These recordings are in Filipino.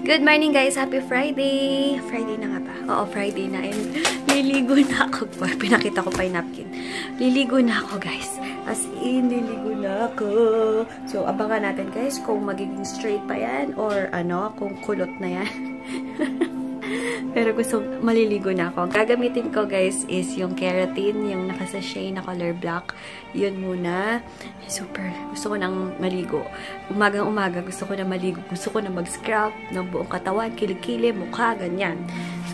Good morning guys! Happy Friday! Friday na nga ba? Oo, Friday na. And liligo na ako. Pinakita ko pa yung napkin. Liligo na ako guys. As in, liligo na ako. So, abangan natin guys kung magiging straight pa yan or ano, kung kulot na yan. Pero gusto, maliligo na ako. Gagamitin ko guys is yung keratin, yung nakasashay na color black. Yun muna. Super, gusto ko nang maligo. Umagang-umaga, gusto ko na maligo. Gusto ko na mag-scrub ng buong katawan, kilikili, mukha, ganyan.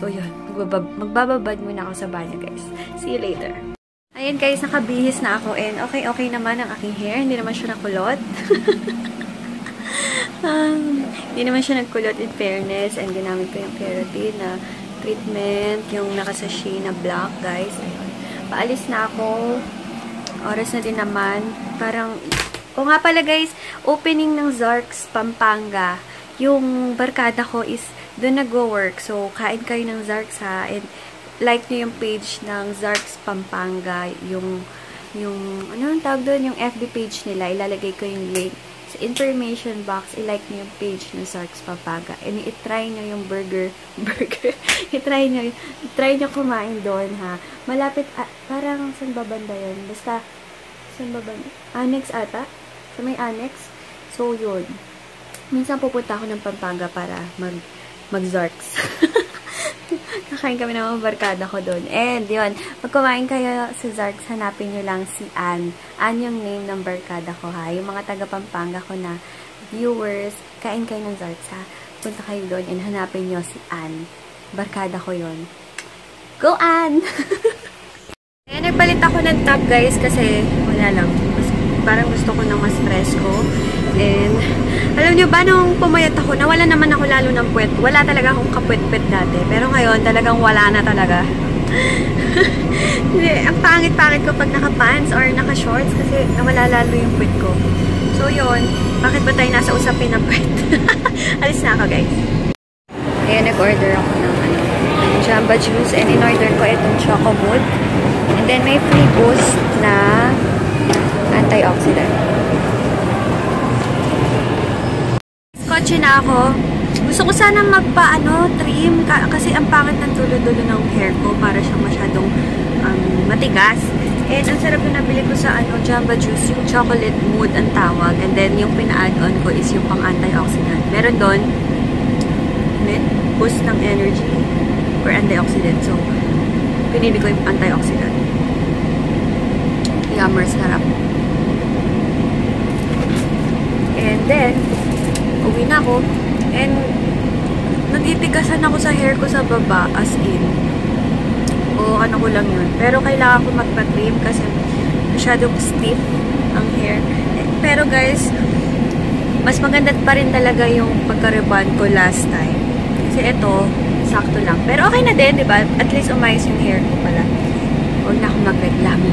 So yun, magbababad muna ako sa banyo guys. See you later. Ayan guys, nakabihis na ako and okay naman ang aking hair. Hindi naman siya nakulot. Hindi naman siya nagkulot in fairness and ginamit ko yung keratin na treatment, yung nakasashay na black guys. Ayun. Paalis na ako. Oras na din naman. Parang, o nga pala guys, opening ng Zarks Pampanga. Yung barkada ko is doon nag-work. So, kain kayo ng Zarks ha. And like nyo yung page ng Zarks Pampanga. Yung ano yung tawag doon? Yung FB page nila. Ilalagay ko yung link sa information box. I-like nyo yung page ng Zarks Pampanga. And i-try nyo yung burger. i-try nyo kumain doon ha. Malapit, parang saan ba banda yun? Basta, saan ba banda? Annex ata? Sa may annex? So, yun. Minsan pupunta ako ng Pampanga para mag-Zarks. Kakain kami ng mga barkada ko doon. And, yun. Pag kumain kayo sa Zarks, hanapin nyo lang si Ann. Ann yung name ng barkada ko, ha. Yung mga taga-Pampanga ko na viewers, kain kayo ng Zarks, ha. Punta kayo doon and hanapin nyo si Ann. Barkada ko yun. Go, Ann! Ayan, nagpalit ako ng top, guys, kasi wala lang. Parang gusto ko ng mas fresco. And, alam nyo ba, nung pumayat ako, nawala naman ako lalo ng puwet. Wala talaga akong kapwet-puwet dati. Pero ngayon, talagang wala na talaga. Ang pangit-pangit ko pag naka-pants or naka-shorts kasi nawala lalo yung puwet ko. So, yun. Bakit ba tayo nasa usapin ng puwet? Alis na ako, guys. Ayan, nag-order ako ng Jamba Juice and in-order ko itong Choco Mood. And then, may free boost na antioxidant. Kotse na ako. Gusto ko sana trim kasi ang pangit ng dulo-dulo ng hair ko para siyang masyadong matigas. And ang sarap na nabili ko sa Jamba Juice, yung chocolate mood ang tawag. And then yung pina-add-on ko is yung pang antioxidant. Meron doon boost ng energy or antioxidant. So, pinili ko yung antioxidant. Yummer, sarap. And then, uwi na ako. And, nagtitigasan ako sa hair ko sa baba, as in. O, ano ko lang yun. Pero, kailangan ko magpa-trim kasi masyadong stiff ang hair. Pero, guys, mas maganda pa rin talaga yung pagka-rebond ko last time. Kasi ito, sakto lang. Pero, okay na din, diba? At least, umayos yung hair ko pala. Huwag na akong magreklamo.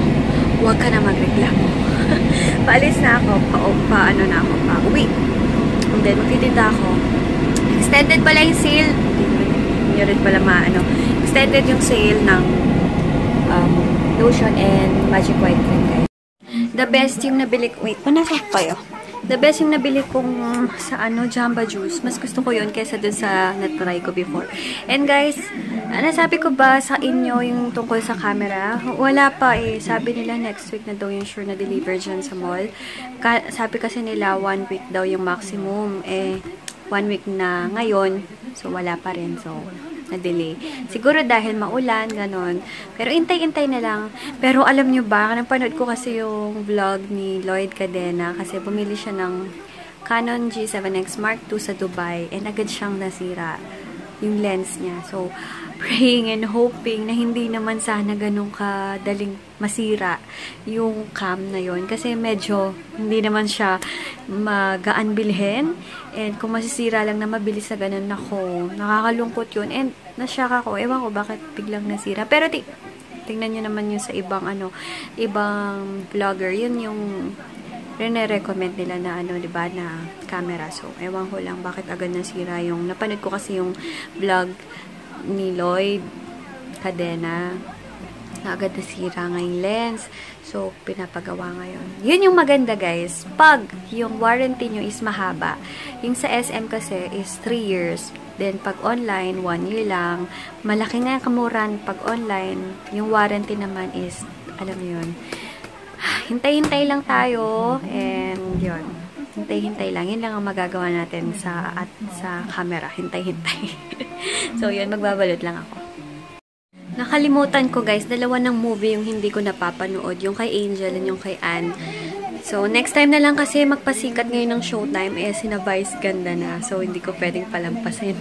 Huwag ka na magreklamo. Paalis na ako. Pa-uwi. And then, magtitinda ako. Extended pala yung sale. Hindi rin pala extended yung sale ng lotion and magic white cream, guys. The best yung nabili ko. Wait, nasa kayo? The best yung nabili kong sa Jamba Juice. Mas gusto ko yun kaysa dun sa na-try ko before. And guys, nasabi ko ba sa inyo yung tungkol sa camera? Wala pa eh. Sabi nila next week na daw yung sure na deliver dyan sa mall. Sabi kasi nila 1 week daw yung maximum. 1 week na ngayon. So, wala pa rin. So, na-delay. Siguro dahil maulan, ganon. Pero intay-intay na lang. Pero alam nyo ba, napanood ko kasi yung vlog ni Lloyd Cadena kasi bumili siya ng Canon G7X Mark II sa Dubai and agad siyang nasira yung lens niya. So, praying and hoping na hindi naman sana ganun kadaling masira yung cam na yon kasi medyo hindi naman siya magaan bilhin and kung masisira lang na mabilis na ganun nakakalungkot yun and nashock ako. Ewan ko bakit biglang nasira. Pero tingnan nyo naman yun sa ibang ibang vlogger. Yun yung rene-recommend nila na diba, na camera. So, ewan ko lang bakit agad nasira yung napanood ko kasi yung vlog ni Lloyd Cadena na agad nasira ngayong lens. So, pinapagawa ngayon. Yun yung maganda, guys. Pag yung warranty nyo is mahaba. Yung sa SM kasi is 3 years. Then, pag online, 1 year lang. Malaki nga yung kamuran pag online. Yung warranty naman is, alam mo yun, hintay-hintay lang tayo. And, yun. Hintay-hintay lang. Yun lang ang magagawa natin sa camera. Hintay-hintay. So, yun. Magbabalot lang ako. Nakalimutan ko, guys. 2 ng movie yung hindi ko napapanood. Yung kay Angel and yung kay Anne. So, next time na lang kasi magpasikat ngayon ng Showtime, sina Vice ganda na. So, hindi ko pwedeng palampasin.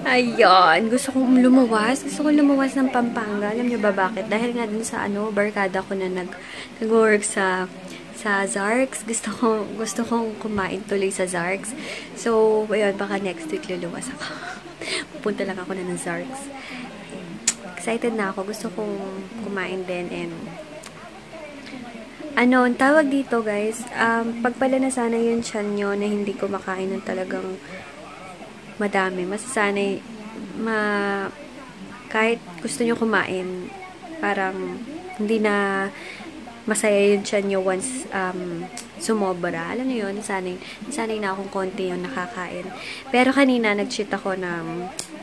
Ayun. Gusto kong lumuwas. Gusto kong lumuwas ng Pampanga. Alam niyo ba bakit? Dahil nga dun sa, barkada ko na nag-work sa Zarks. Gusto kong kumain tuloy sa Zarks. So, ayun, baka next week luluwas ako. Pupunta lang ako na ng Zarks. Excited na ako. Gusto kong kumain din and ang tawag dito, guys, pagpala na sana yung tiyan nyo na hindi ko makain ng talagang madami. Masasanay, kahit gusto nyo kumain, parang hindi na masaya yung tiyan nyo once sumobra. Alam nyo yun, sanay na akong konti yung nakakain. Pero kanina, nag-cheat ako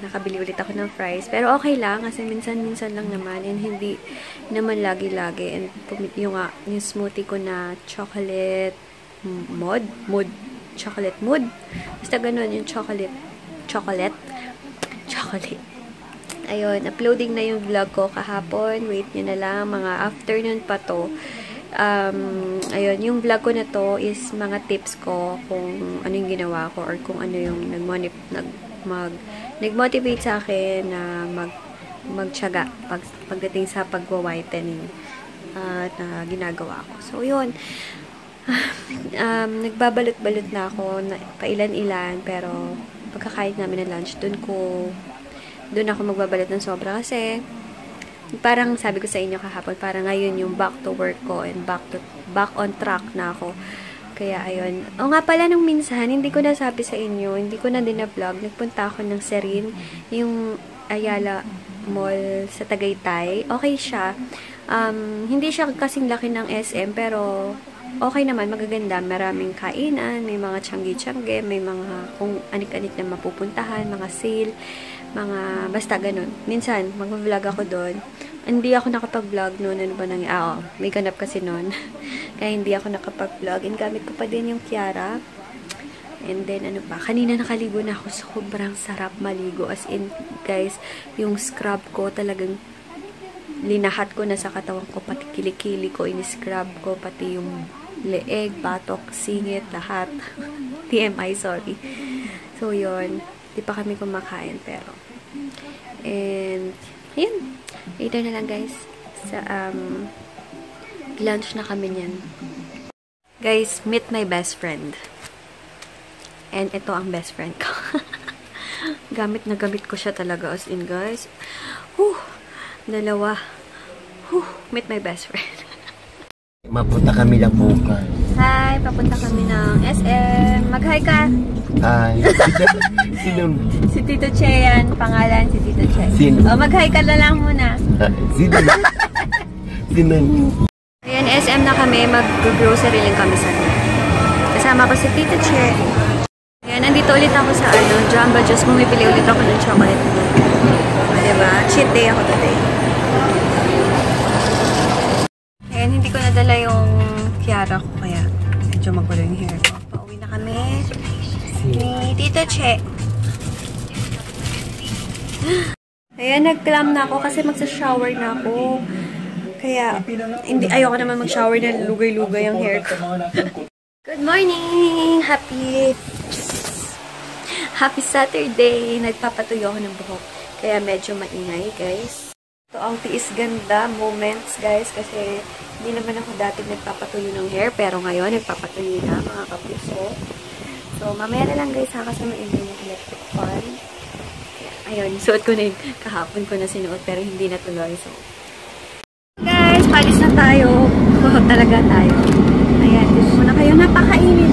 nakabili ulit ako ng fries. Pero okay lang, kasi minsan-minsan lang naman. And hindi naman lagi-lagi. And yung smoothie ko na chocolate chocolate mood. Basta ganun, yung chocolate. Ayun, uploading na yung vlog ko kahapon. Wait nyo na lang, mga afternoon pa to. Ayun, yung vlog ko na to is mga tips ko kung ano yung ginawa ko or kung ano yung nag-motivate sa akin na magtiyaga pagdating sa pagwa-whitening na ginagawa ko. So, yun. Nagbabalot-balot na ako pailan-ilan, pero pagkakain namin ng lunch, doon ako magbabalot ng sobra kasi parang sabi ko sa inyo kahapon, parang ngayon yung back to work ko and back on track na ako. Kaya, ayun. O nga pala, nung minsan, hindi ko nasabi sa inyo, hindi ko na din na-vlog. Nagpunta ako ng Serene, yung Ayala Mall sa Tagaytay. Okay siya. Hindi siya kasing laki ng SM, pero okay naman, magaganda. Maraming kainan, may mga tiyanggi-tiyangge, may mga kung anik-anik na mapupuntahan, mga sale, basta ganun. Minsan, mag-vlog ako doon. Hindi ako nakapag-vlog noon. Ano ba may ganap kasi noon. Kaya hindi ako nakapag-vlog. And gamit ko pa din yung Kiara. And then, kanina nakaligo na ako. Sobrang sarap maligo. As in, guys, yung scrub ko talagang linahat ko na sa katawan ko. Pati kilikili ko, in-scrub ko. Pati yung leeg, batok, singit, lahat. TMI, sorry. So, yun. Di pa kami kumakain, pero. And, yun. Later na lang, guys. Sa, lunch na kami niyan. Guys, meet my best friend. And ito ang best friend ko. Gamit na gamit ko siya talaga, as in, guys. Dalawa. Meet my best friend. Mapunta kami lang bukas. Hi, papunta kami ng SM. Mag-hi ka. Hi. Sino? Si Tito Che yan. Pangalan si Tito Che. Sino? Mag-hi ka na lang muna. Sino? Sino? Ayan, SM na kami. Mag-grocery lang kami sa kasama ko si Tito Che. Ayan, nandito ulit ako sa Jamba Juice. Bumibili ulit ako ng chocolate. Diba? Cheat day ako today. Ayan, hindi ko nadala yung Kiara ko. Kaya medyo magulo yung hair ko. Pauwi na kami ni Tito Che. Ayan, nag-clam na ako kasi magsa-shower na ako. Kaya, ayoko naman mag-shower na lugay-lugay ang hair ko. Good morning! Happy Saturday! Nagpapatuyo ako ng buhok. Kaya medyo maingay, guys. Ito ang tiis ganda moments, guys. Kasi hindi naman ako dati nagpapatuyo ng hair. Pero ngayon, nagpapatuyo na, mga kapuso. So, mamaya na lang, guys, kasi maingay yung electric fan. Ayun, suot ko na yung kahapon ko na sinuot. Pero hindi na tuloy. So, guys, palis na tayo. Talaga tayo. Ayan, dito muna kayo. Napakainit.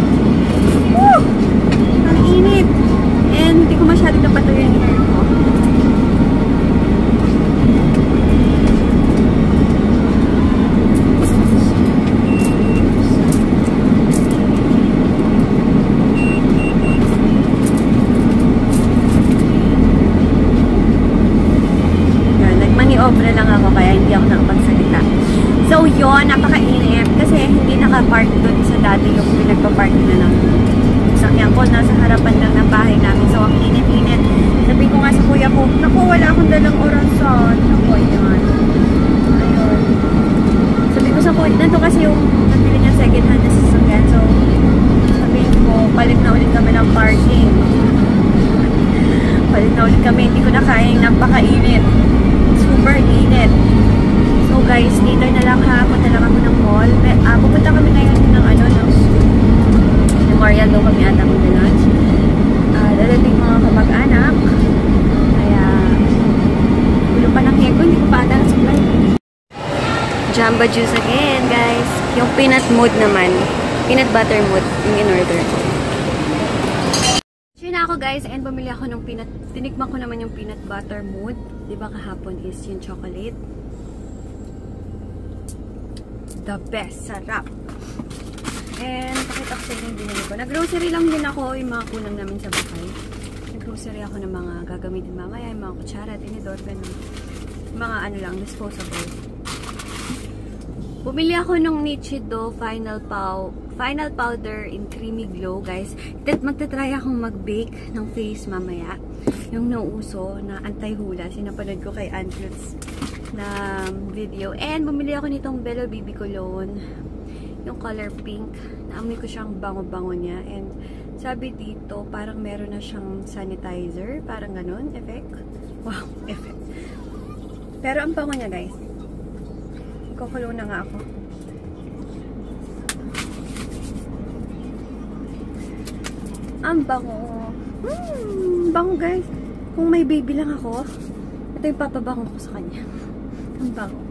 Woo! Ang init. And hindi ko masyadong napatuyo yung hair ko. nakapark doon sa dati yung pinagpa-park na ng sakyan ko. Nasa harapan lang ng bahay namin. So, ang init-init. Sabi ko nga sa kuya ko, naku, wala akong dalang orasan. Naku, yan. Ayun. Sabi ko sa kuya, nandun kasi yung nabili niya second hand na sasakyan. So, sabi ko, palit na ulit kami ng parking. Palit na ulit kami. Hindi ko na kaya yung napakainit. Super init. So guys, later na lang ha. Punta lang ako ng mall. Pupunta kami ngayon ng ano, no? Memorial daw kami ata mag-lunch. Dadating mga kamag-anak. Kaya, gulo pa ng hair ko. Hindi ko pa ata nasuklay. Jamba juice again, guys. Yung peanut mood naman. Peanut butter mood. Yung in-order ko. Yun na ako guys, and bumili ako ng peanut, tinikman ko naman yung peanut butter mood. Diba kahapon is yung chocolate. The best, sarap. And pakita ko sa inyo yung binili ko. Nag-grocery lang din ako, yung mga kulang namin sa bahay. Nag-grocery ako ng mga gagamitin mamaya, yung mga kutsara, tinidor, ganun. Mga ano lang, disposable. Bumili ako ng Nichido Final Powder in Creamy Glow, guys. Magta-try akong mag-bake ng face mamaya. Yung nauuso na anti-hula. Sinapanood ko kay Antlets na video. And bumili ako nitong Bello BB Cologne. Yung color pink. Naamoy ko siyang bango-bango niya. And sabi dito, parang meron na siyang sanitizer. Parang ganun, effect. Wow, effect. Pero ang bango niya, guys. Kukulo na nga ako. Ang bango. Bango guys. Kung may baby lang ako, ito yung papabango ko sa kanya. Ang bango.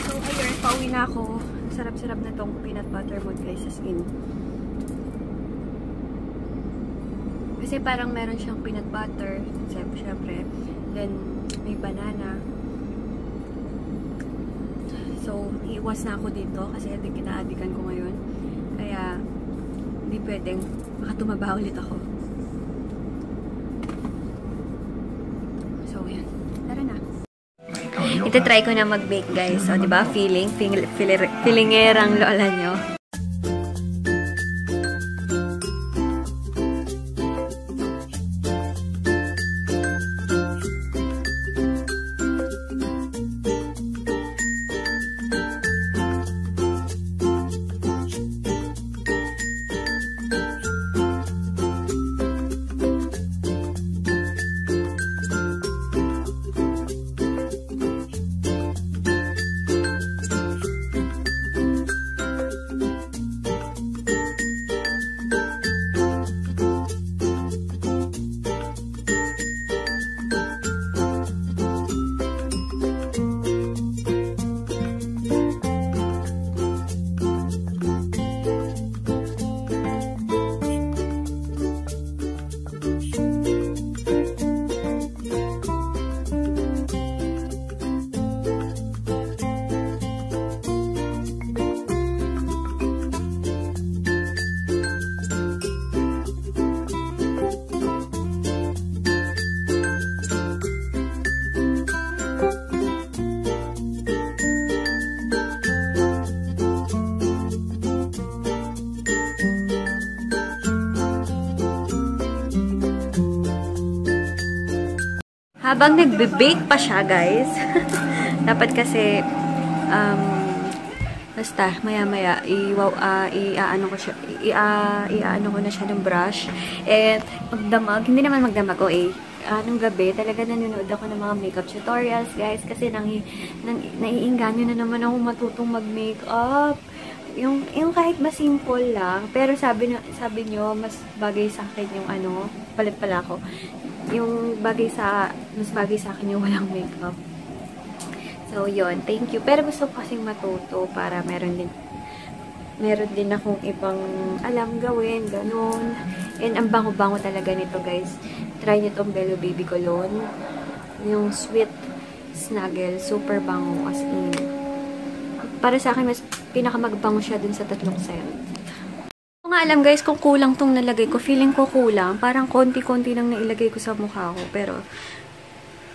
So, ayun, pauwi na ako. Sarap-sarap na tong peanut butter mood guys sa skin. Kasi parang meron siyang peanut butter. Siyempre. Then, may banana. So, iwas na ako dito kasi ito kinaadikan ko ngayon. Kaya, hindi pwedeng makatumaba ulit ako. So, yan. Tara na. Ito-try ko na mag-bake, guys. So, diba? Feelingerang lola nyo. Habang nagbe-bake pa siya, guys. Dapat kasi, basta, maya-maya, i-ano ko na siya ng brush. And, magdamag, hindi naman magdamag ko nung gabi, talaga nanonood ako ng mga makeup tutorials, guys. Kasi naiinganyo na naman ako matutong mag-makeup. Yung kahit mas simple lang, pero sabi nyo, mas bagay sa akin yung palit pala ako. Yung mas bagay sa akin yung walang makeup. So, yun. Thank you. Pero gusto ko kasing matuto para meron din akong ibang alam gawin, ganun. And ang bango-bango talaga nito, guys. Try nyo tong Bello Baby Cologne. Yung Sweet Snuggle. Super bango as in. Para sa akin, mas pinakamagbango siya dun sa 3 scent. Nga alam guys kung kulang tong nalagay ko. Feeling ko kulang. Parang konti-konti lang nailagay ko sa mukha ko. Pero,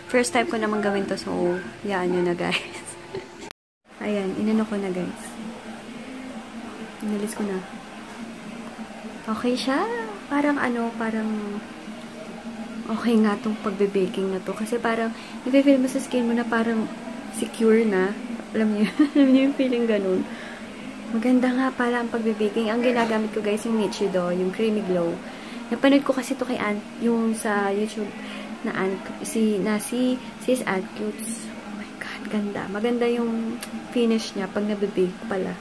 first time ko naman gawin to. So, yan yun na guys. Ayan, inano ko na guys. Inalis ko na. Okay siya. Parang okay nga tong pagbe-baking na to. Kasi parang, i-feel mo sa skin mo na parang secure na. Alam niyo yung feeling ganun. Maganda nga pala ang pagbe-baking. Ang ginagamit ko guys, yung Nichido, yung Creamy Glow. Napanood ko kasi to kay Aunt, yung sa YouTube na Aunt, sis Aunt Cutes. Oh my God, ganda. Maganda yung finish niya pag nabe-bake pala.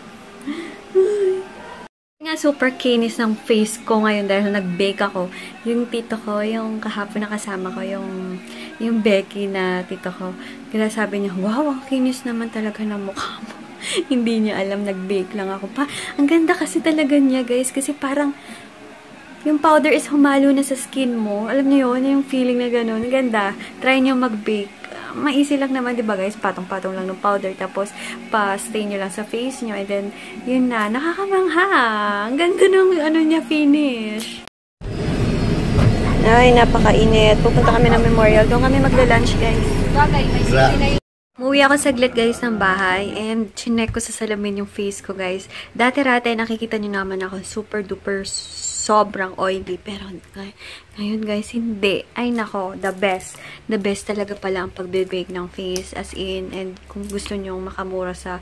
Nga super kinis ng face ko ngayon dahil nag-bake ako. Yung tito ko, yung kahapon na kasama ko, yung Becky na tito ko. Kaya sabi niya, wow, ang kinis naman talaga ng mukha mo. Hindi niya alam, nag-bake lang ako pa. Ang ganda kasi talaga niya, guys. Kasi parang, yung powder is humalo na sa skin mo. Alam niyo yun, yung feeling na gano'n. Ang ganda. Try niyo mag-bake. Maisi lang naman, diba guys? Patong-patong lang ng powder. Tapos, pa-stay nyo lang sa face nyo. And then, yun na. Nakakamangha. Ang ganda ng, niya, finish. Ay, napakainit. Pupunta kami ng memorial. Doon kami magla-lunch, guys. Umuwi ako saglit guys ng bahay and chinek ko sa salamin yung face ko guys. Dati-rate nakikita niyo naman ako super duper sobrang oily pero ngayon guys hindi. Ay nako, the best. The best talaga pala ang pagbe-bake ng face as in, and kung gusto niyo makamura sa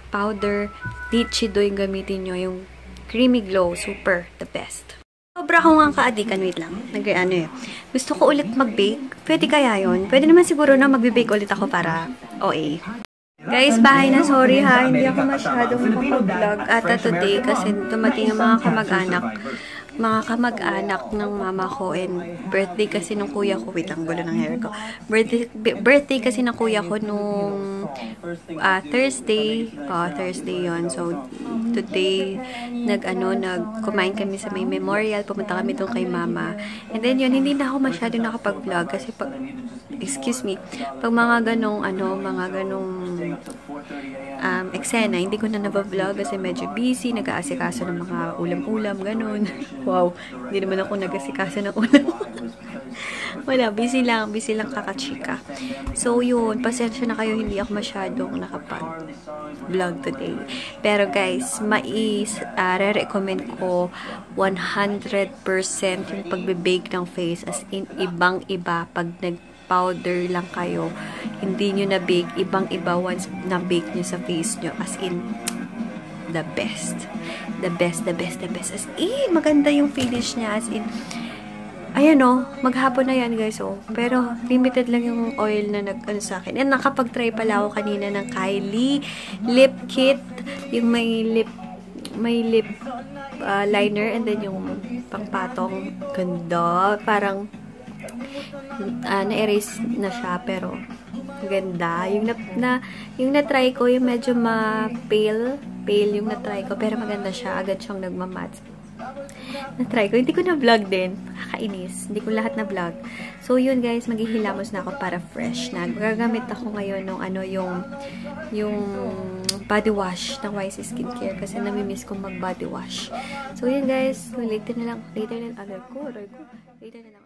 powder, Nichido yung gamitin niyo, yung Creamy Glow, super the best. Sobra akong ang kaadikan. Wait lang. Gusto ko ulit mag-bake. Pwede kaya yun? Pwede naman siguro na mag-bake ulit ako para OA. Guys, bahay na. Sorry ha. Hindi ako masyadong makapag-vlog ata today kasi dumating ang mga kamag-anak ng mama ko and birthday kasi ng kuya ko. Wait lang, gulo ng hair ko. Birthday kasi ng kuya ko nung Thursday. Thursday yon. So, today, nag-kumain kami sa may memorial. Pumunta kami doon kay mama. And then yun, hindi na ako masyadong nakapag-vlog kasi pag mga ganong eksena, hindi ko na nabablog kasi medyo busy, nag-aasikaso ng mga ulam-ulam, ganun. Wow, hindi naman ako nag-aasikaso ng ulam. Wala, busy lang kakachika. So yun, pasensya na kayo, hindi ako masyadong nakapag-vlog today. Pero guys, re-recommend ko 100% yung pagbe-bake ng face, as in, ibang-iba pag powder lang kayo, hindi nyo na-bake, ibang-iba once na-bake nyo sa face nyo, as in, the best, as in, maganda yung finish niya, as in, ayan maghapon na yan guys, pero limited lang yung oil na sa akin, and nakapag-try pala ako kanina ng Kylie lip kit, yung may lip liner, and then yung pangpatong, ganda, parang na-erase na siya, pero ganda. Yung na-try ko, yung medyo pale yung na-try ko, pero maganda siya. Agad siyang nagmamat. Na-try ko. Hindi ko na-vlog din. Kakainis. Hindi ko lahat na-vlog. So, yun guys, maghihilamos na ako para fresh na. Gagamit ako ngayon ng yung body wash ng YC Skincare kasi namimiss kong mag-body wash. So, yun guys. Later na lang. Later na lang.